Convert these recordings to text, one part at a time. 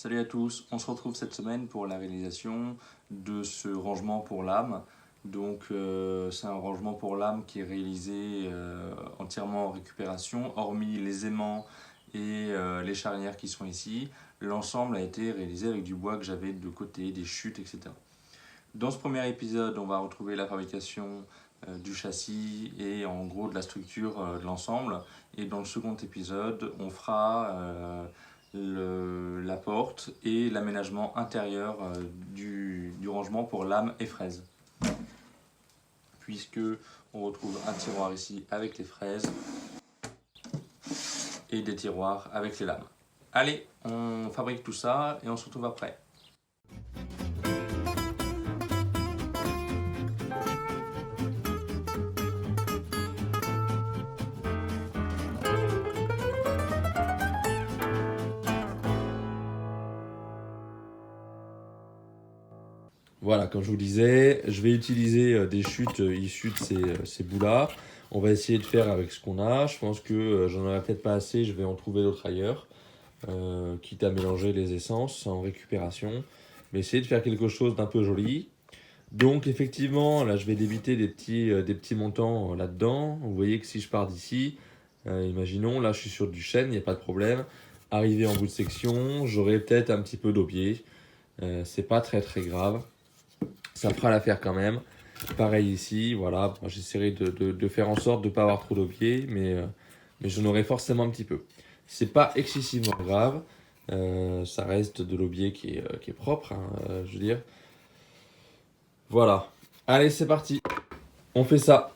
Salut à tous, on se retrouve cette semaine pour la réalisation de ce rangement pour lame. C'est un rangement pour lame qui est réalisé entièrement en récupération, hormis les aimants et les charnières qui sont ici. L'ensemble a été réalisé avec du bois que j'avais de côté, des chutes, etc. Dans ce premier épisode, on va retrouver la fabrication du châssis et en gros de la structure de l'ensemble. Et dans le second épisode, on fera la porte et l'aménagement intérieur du rangement pour lames et fraises. Puisque on retrouve un tiroir ici avec les fraises et des tiroirs avec les lames. Allez, on fabrique tout ça et on se retrouve après. Voilà, comme je vous disais, je vais utiliser des chutes issues de ces bouts-là. On va essayer de faire avec ce qu'on a. Je pense que j'en aurai peut-être pas assez, je vais en trouver d'autres ailleurs. Quitte à mélanger les essences en récupération. Mais essayer de faire quelque chose d'un peu joli. Donc effectivement, là je vais débiter des petits montants là-dedans. Vous voyez que si je pars d'ici, imaginons, là je suis sur du chêne, il n'y a pas de problème. Arrivé en bout de section, j'aurai peut-être un petit peu d'aubier. C'est pas très grave. Ça fera l'affaire quand même. Pareil ici, voilà. J'essaierai de faire en sorte de ne pas avoir trop d'aubier, mais j'en aurai forcément un petit peu. C'est pas excessivement grave. Ça reste de l'aubier qui est propre, hein, je veux dire. Voilà. Allez, c'est parti. On fait ça.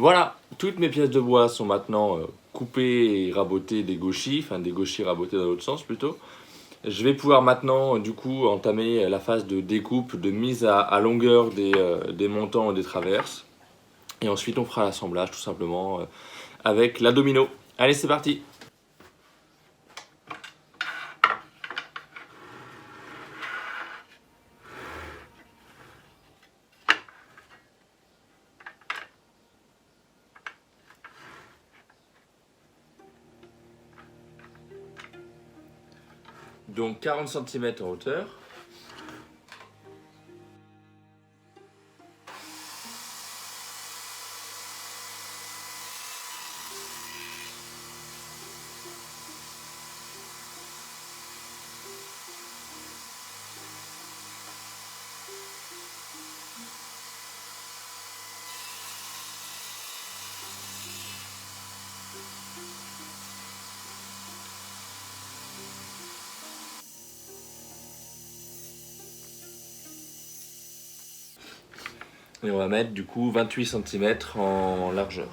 Voilà, toutes mes pièces de bois sont maintenant coupées et rabotées des gauchis, enfin des gauchis rabotés dans l'autre sens plutôt. Je vais pouvoir maintenant du coup entamer la phase de découpe, de mise à longueur des montants et des traverses. Et ensuite on fera l'assemblage tout simplement avec la domino. Allez, c'est parti! Donc 40 cm en hauteur. Et on va mettre du coup 28 cm en largeur.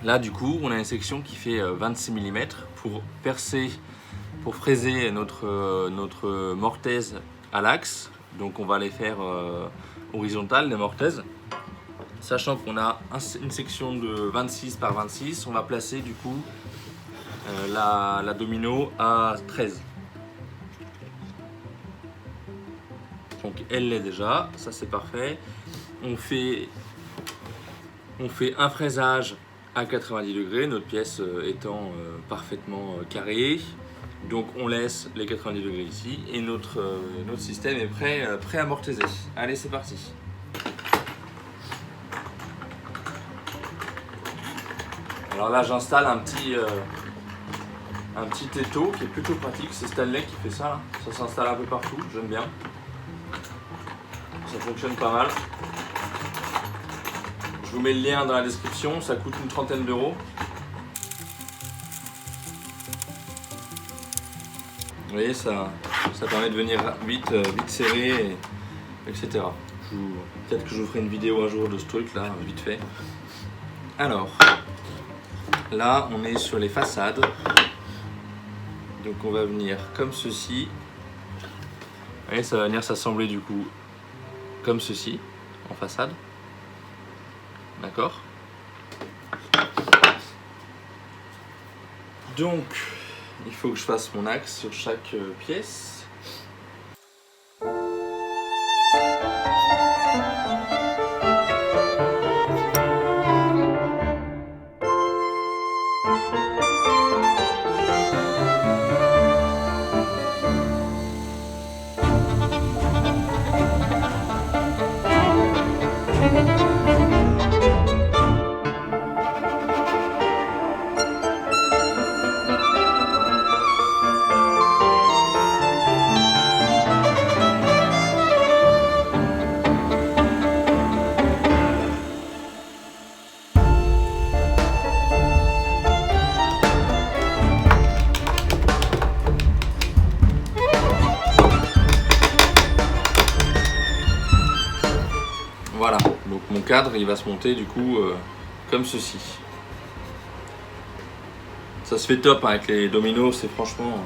Là du coup on a une section qui fait 26 mm pour percer, pour fraiser notre mortaise à l'axe. Donc on va les faire horizontales les mortaises. Sachant qu'on a une section de 26 par 26, on va placer du coup la domino à 13. Donc elle l'est déjà, ça c'est parfait. On fait un fraisage à 90 degrés, notre pièce étant parfaitement carrée. Donc on laisse les 90 degrés ici et notre système est prêt à mortaiser. Allez, c'est parti. Alors là j'installe un petit étau qui est plutôt pratique, c'est Stanley qui fait ça là. Ça s'installe un peu partout, j'aime bien. Ça fonctionne pas mal. Je vous mets le lien dans la description, ça coûte une 30aine d'euros. Vous voyez, ça permet de venir vite serré, etc. Peut-être que je vous ferai une vidéo un jour de ce truc là, vite fait. Alors, là on est sur les façades. Donc on va venir comme ceci. Vous voyez, ça va venir s'assembler du coup comme ceci, en façade. D'accord. Donc, il faut que je fasse mon axe sur chaque pièce. Voilà, donc mon cadre il va se monter du coup comme ceci. Ça se fait top hein, avec les dominos, c'est franchement...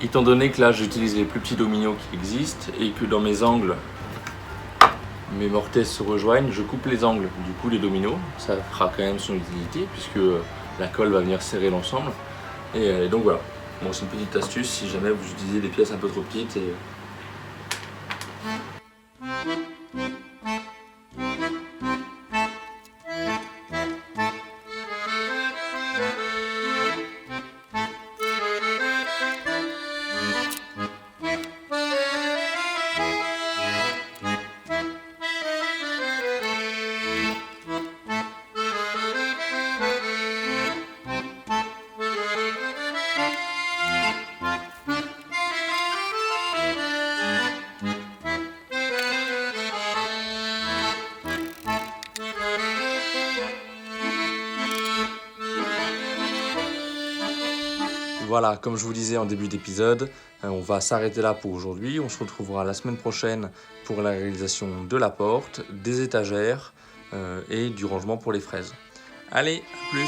Étant donné que là j'utilise les plus petits dominos qui existent et que dans mes angles mes mortaises se rejoignent, je coupe les angles du coup les dominos, ça fera quand même son utilité puisque la colle va venir serrer l'ensemble et donc voilà, bon, c'est une petite astuce si jamais vous utilisez des pièces un peu trop petites et... Voilà, comme je vous disais en début d'épisode, on va s'arrêter là pour aujourd'hui. On se retrouvera la semaine prochaine pour la réalisation de la porte, des étagères et du rangement pour les fraises. Allez, à plus!